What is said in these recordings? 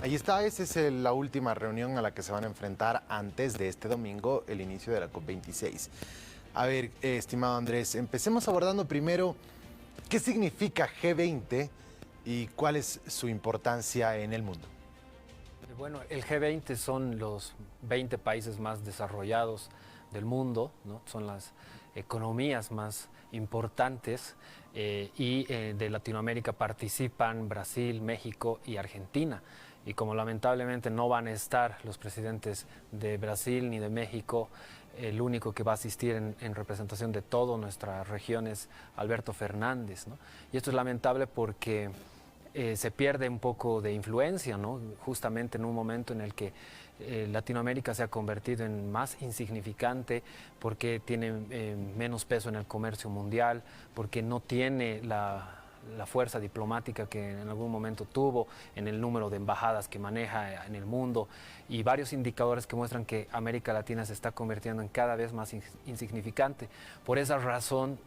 Ahí está, esa es la última reunión a la que se van a enfrentar antes de este domingo, el inicio de la COP26. A ver, estimado Andrés, empecemos abordando primero qué significa G20 y cuál es su importancia en el mundo. Bueno, el G20 son los 20 países más desarrollados del mundo, ¿no? Son las economías más importantes de Latinoamérica participan Brasil, México y Argentina. Y como lamentablemente no van a estar los presidentes de Brasil ni de México, el único que va a asistir en representación de toda nuestra región es Alberto Fernández, ¿no? Y esto es lamentable porque se pierde un poco de influencia, ¿no? Justamente en un momento en el que Latinoamérica se ha convertido en más insignificante porque tiene menos peso en el comercio mundial, porque no tiene la fuerza diplomática que en algún momento tuvo, en el número de embajadas que maneja en el mundo y varios indicadores que muestran que América Latina se está convirtiendo en cada vez más insignificante. Por esa razón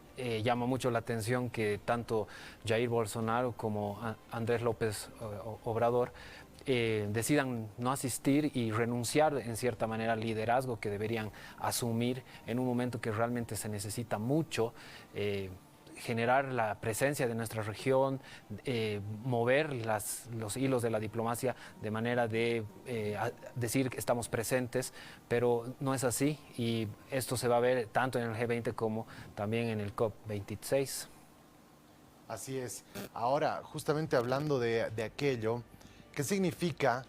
llama mucho la atención que tanto Jair Bolsonaro como Andrés López Obrador decidan no asistir y renunciar en cierta manera al liderazgo que deberían asumir en un momento que realmente se necesita mucho. Generar la presencia de nuestra región, mover los hilos de la diplomacia de manera de decir que estamos presentes, pero no es así y esto se va a ver tanto en el G20 como también en el COP26. Así es. Ahora, justamente hablando de aquello, ¿qué significa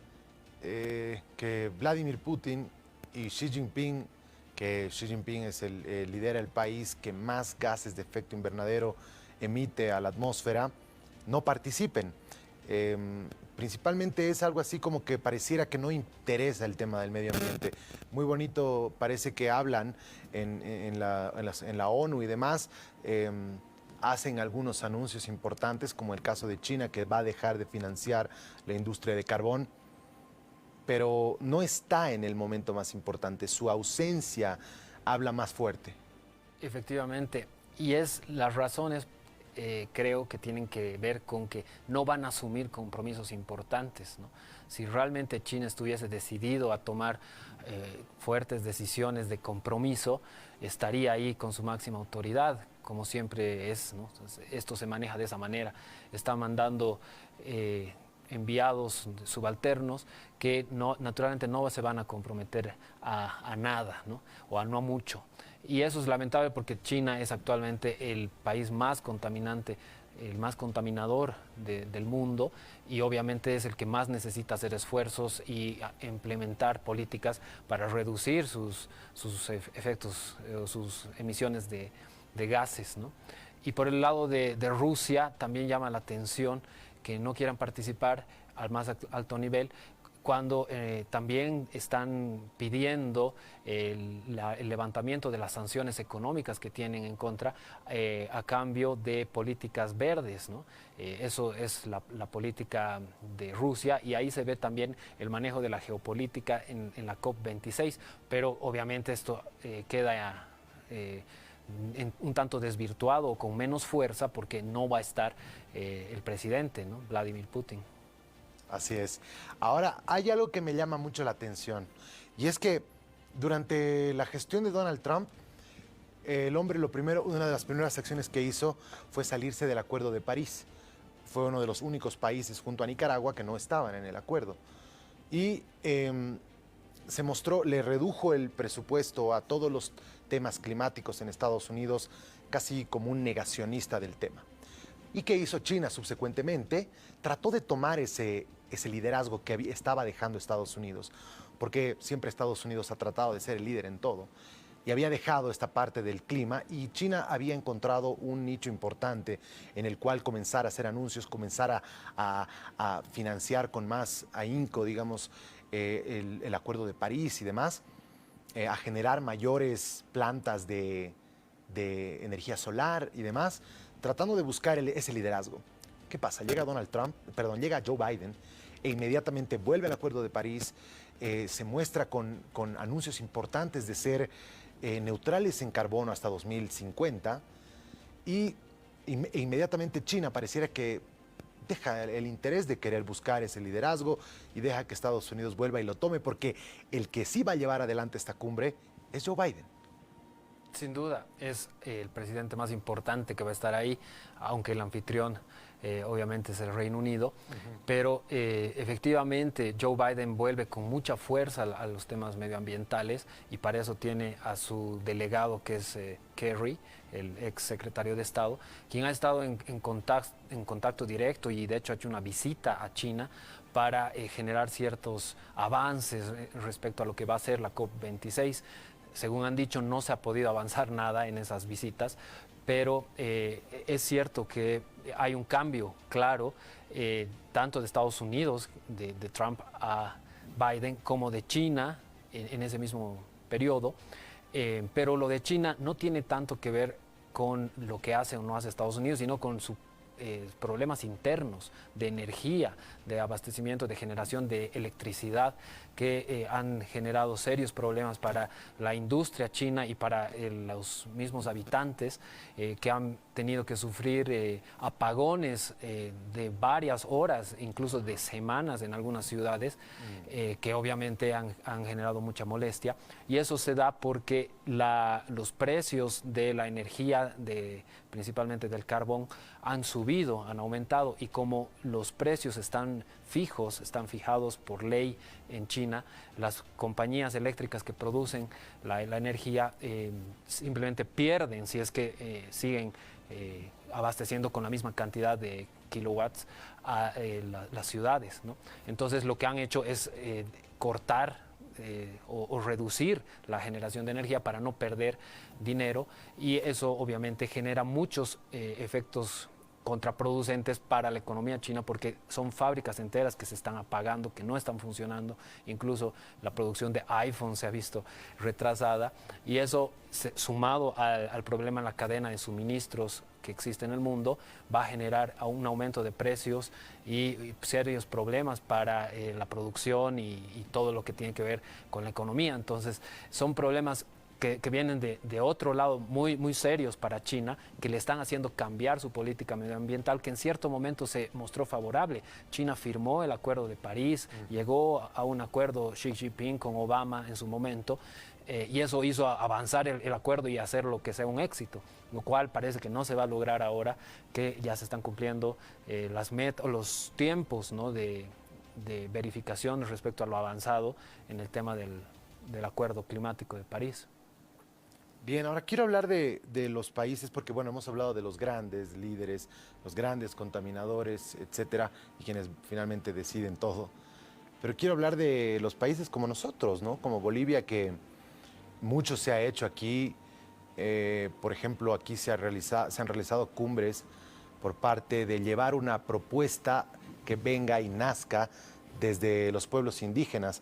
que Vladimir Putin y Xi Jinping, que Xi Jinping es lidera el país que más gases de efecto invernadero emite a la atmósfera, no participen? Principalmente es algo así como que pareciera que no interesa el tema del medio ambiente. Muy bonito parece que hablan en la ONU y demás. Hacen algunos anuncios importantes, como el caso de China, que va a dejar de financiar la industria de carbón, pero no está en el momento más importante. Su ausencia habla más fuerte. Efectivamente, y es las razones creo que tienen que ver con que no van a asumir compromisos importantes, ¿no? Si realmente China estuviese decidido a tomar fuertes decisiones de compromiso, estaría ahí con su máxima autoridad, como siempre es, ¿no? Esto se maneja de esa manera. Está mandando enviados subalternos que naturalmente no se van a comprometer a nada, ¿no? O a no mucho. Y eso es lamentable porque China es actualmente el país más contaminante, el más contaminador del mundo y obviamente es el que más necesita hacer esfuerzos y implementar políticas para reducir sus efectos, sus emisiones de gases, ¿no? Y por el lado de Rusia también llama la atención que no quieran participar al más alto nivel, cuando también están pidiendo el levantamiento de las sanciones económicas que tienen en contra a cambio de políticas verdes, ¿no? Eso es la política de Rusia y ahí se ve también el manejo de la geopolítica en la COP26, pero obviamente esto queda un tanto desvirtuado o con menos fuerza porque no va a estar el presidente, ¿no? Vladimir Putin. Así es. Ahora, hay algo que me llama mucho la atención, y es que durante la gestión de Donald Trump, el hombre, una de las primeras acciones que hizo fue salirse del Acuerdo de París. Fue uno de los únicos países junto a Nicaragua que no estaban en el acuerdo. Y se mostró, le redujo el presupuesto a todos los temas climáticos en Estados Unidos, casi como un negacionista del tema. ¿Y qué hizo China subsecuentemente? Trató de tomar ese liderazgo que estaba dejando Estados Unidos, porque siempre Estados Unidos ha tratado de ser el líder en todo, y había dejado esta parte del clima, y China había encontrado un nicho importante en el cual comenzar a hacer anuncios, comenzar a financiar con más ahínco, digamos, el Acuerdo de París y demás, a generar mayores plantas de energía solar y demás, tratando de buscar ese liderazgo. ¿Qué pasa? Llega llega Joe Biden e inmediatamente vuelve al Acuerdo de París, se muestra con anuncios importantes de ser neutrales en carbono hasta 2050 e inmediatamente China pareciera que deja el interés de querer buscar ese liderazgo y deja que Estados Unidos vuelva y lo tome, porque el que sí va a llevar adelante esta cumbre es Joe Biden. Sin duda, es el presidente más importante que va a estar ahí, aunque el anfitrión obviamente es el Reino Unido, pero efectivamente Joe Biden vuelve con mucha fuerza a los temas medioambientales y para eso tiene a su delegado que es Kerry, el ex secretario de Estado, quien ha estado en contacto directo y de hecho ha hecho una visita a China para generar ciertos avances respecto a lo que va a ser la COP26. Según han dicho, no se ha podido avanzar nada en esas visitas, pero es cierto que hay un cambio claro, tanto de Estados Unidos, de Trump a Biden, como de China en ese mismo periodo. Pero lo de China no tiene tanto que ver con lo que hace o no hace Estados Unidos, sino con sus problemas internos de energía, de abastecimiento, de generación de electricidad, que han generado serios problemas para la industria china y para los mismos habitantes que han tenido que sufrir apagones de varias horas, incluso de semanas en algunas ciudades, que obviamente han generado mucha molestia. Y eso se da porque los precios de la energía, principalmente del carbón, han subido, han aumentado, y como los precios están fijos, están fijados por ley en China, las compañías eléctricas que producen la energía simplemente pierden si es que siguen abasteciendo con la misma cantidad de kilowatts a las ciudades, ¿no? Entonces lo que han hecho es cortar o reducir la generación de energía para no perder dinero, y eso obviamente genera muchos efectos contraproducentes para la economía china, porque son fábricas enteras que se están apagando, que no están funcionando. Incluso la producción de iPhone se ha visto retrasada, y eso, sumado al problema en la cadena de suministros que existe en el mundo, va a generar un aumento de precios y serios problemas para la producción y todo lo que tiene que ver con la economía. Entonces son problemas que vienen de otro lado muy, muy serios para China, que le están haciendo cambiar su política medioambiental, que en cierto momento se mostró favorable. China firmó el Acuerdo de París, llegó a un acuerdo Xi Jinping con Obama en su momento, y eso hizo avanzar el acuerdo y hacerlo que sea un éxito, lo cual parece que no se va a lograr ahora que ya se están cumpliendo las metas o los tiempos, ¿no?, de verificación respecto a lo avanzado en el tema del Acuerdo Climático de París. Bien, ahora quiero hablar de los países, porque bueno, hemos hablado de los grandes líderes, los grandes contaminadores, etcétera, y quienes finalmente deciden todo. Pero quiero hablar de los países como nosotros, ¿no? Como Bolivia, que mucho se ha hecho aquí. Por ejemplo, aquí se han realizado cumbres por parte de llevar una propuesta que venga y nazca desde los pueblos indígenas,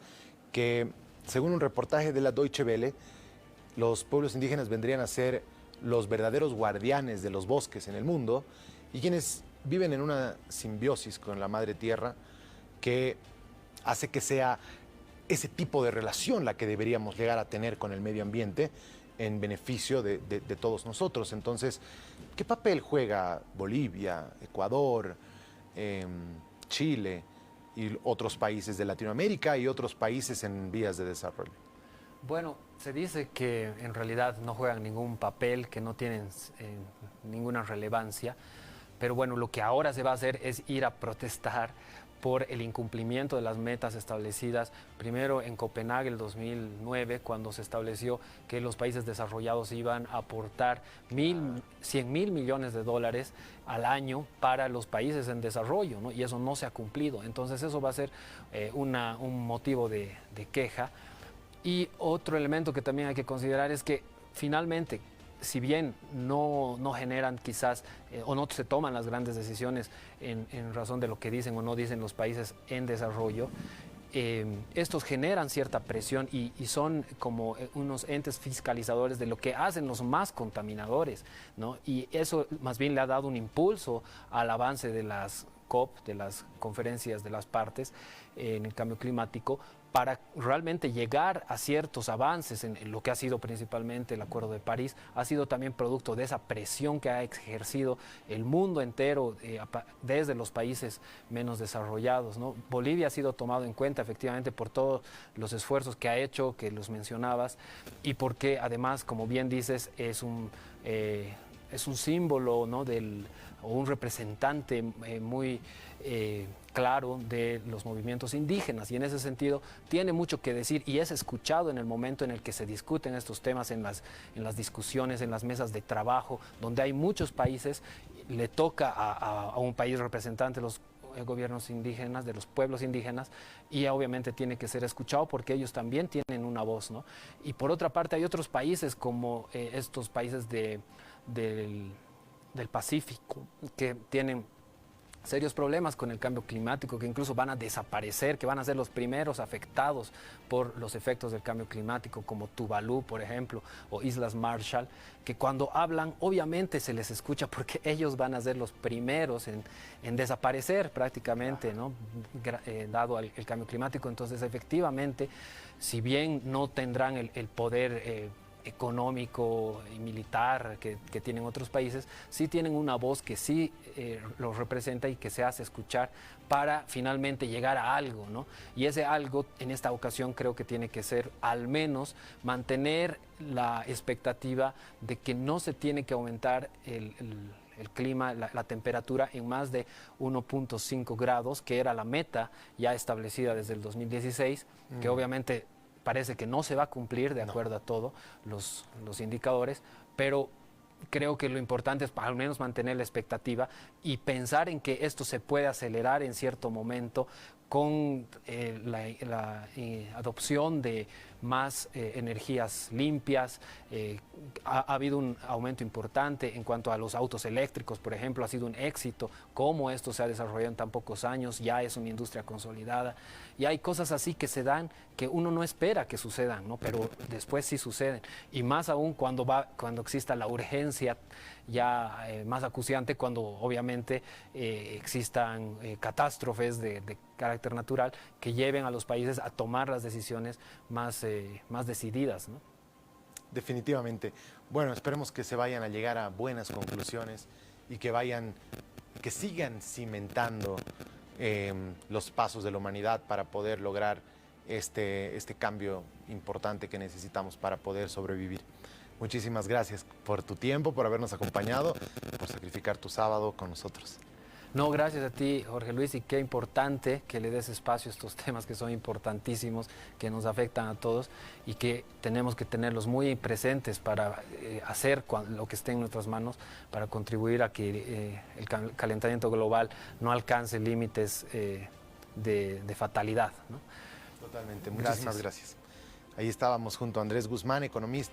que según un reportaje de la Deutsche Welle, los pueblos indígenas vendrían a ser los verdaderos guardianes de los bosques en el mundo y quienes viven en una simbiosis con la madre tierra que hace que sea ese tipo de relación la que deberíamos llegar a tener con el medio ambiente en beneficio de todos nosotros. Entonces, ¿qué papel juega Bolivia, Ecuador, Chile y otros países de Latinoamérica y otros países en vías de desarrollo? Bueno, se dice que en realidad no juegan ningún papel, que no tienen ninguna relevancia, pero bueno, lo que ahora se va a hacer es ir a protestar por el incumplimiento de las metas establecidas, primero en Copenhague el 2009, cuando se estableció que los países desarrollados iban a aportar 100.000 millones de dólares al año para los países en desarrollo, ¿no? Y eso no se ha cumplido. Entonces eso va a ser un motivo de queja. Y otro elemento que también hay que considerar es que finalmente, si bien no generan quizás o no se toman las grandes decisiones en razón de lo que dicen o no dicen los países en desarrollo, estos generan cierta presión y son como unos entes fiscalizadores de lo que hacen los más contaminadores, ¿no? Y eso más bien le ha dado un impulso al avance de las COP, de las conferencias de las partes en el cambio climático, para realmente llegar a ciertos avances en lo que ha sido principalmente el Acuerdo de París, ha sido también producto de esa presión que ha ejercido el mundo entero desde los países menos desarrollados, ¿no? Bolivia ha sido tomado en cuenta efectivamente por todos los esfuerzos que ha hecho, que los mencionabas, y porque además, como bien dices, es un símbolo, ¿no? O un representante muy claro de los movimientos indígenas, y en ese sentido tiene mucho que decir y es escuchado en el momento en el que se discuten estos temas en las discusiones, en las mesas de trabajo, donde hay muchos países. Le toca a un país representante de los gobiernos indígenas, de los pueblos indígenas, y obviamente tiene que ser escuchado porque ellos también tienen una voz, ¿no? Y por otra parte hay otros países como estos países del Pacífico que tienen serios problemas con el cambio climático, que incluso van a desaparecer, que van a ser los primeros afectados por los efectos del cambio climático, como Tuvalu, por ejemplo, o Islas Marshall, que cuando hablan obviamente se les escucha porque ellos van a ser los primeros en desaparecer prácticamente, ¿no? Dado el cambio climático. Entonces, efectivamente, si bien no tendrán el poder económico y militar que tienen otros países, sí tienen una voz que sí los representa y que se hace escuchar para finalmente llegar a algo, ¿no? Y ese algo en esta ocasión creo que tiene que ser al menos mantener la expectativa de que no se tiene que aumentar el clima, la temperatura en más de 1.5 grados, que era la meta ya establecida desde el 2016, que obviamente parece que no se va a cumplir de acuerdo a todos los indicadores, pero creo que lo importante es al menos mantener la expectativa y pensar en que esto se puede acelerar en cierto momento con la adopción de más energías limpias. Ha habido un aumento importante en cuanto a los autos eléctricos, por ejemplo, ha sido un éxito cómo esto se ha desarrollado en tan pocos años, ya es una industria consolidada, y hay cosas así que se dan que uno no espera que sucedan, ¿no? Pero después sí suceden, y más aún cuando exista la urgencia ya más acuciante, cuando obviamente existan catástrofes de carácter natural que lleven a los países a tomar las decisiones más decididas, ¿no? Definitivamente. Bueno, esperemos que se vayan a llegar a buenas conclusiones y que sigan cimentando los pasos de la humanidad para poder lograr este cambio importante que necesitamos para poder sobrevivir. Muchísimas gracias por tu tiempo, por habernos acompañado, por sacrificar tu sábado con nosotros. No, gracias a ti, Jorge Luis, y qué importante que le des espacio a estos temas que son importantísimos, que nos afectan a todos y que tenemos que tenerlos muy presentes para hacer lo que esté en nuestras manos para contribuir a que el calentamiento global no alcance límites de fatalidad, ¿no? Totalmente, muchísimas gracias. Ahí estábamos junto a Andrés Guzmán, economista.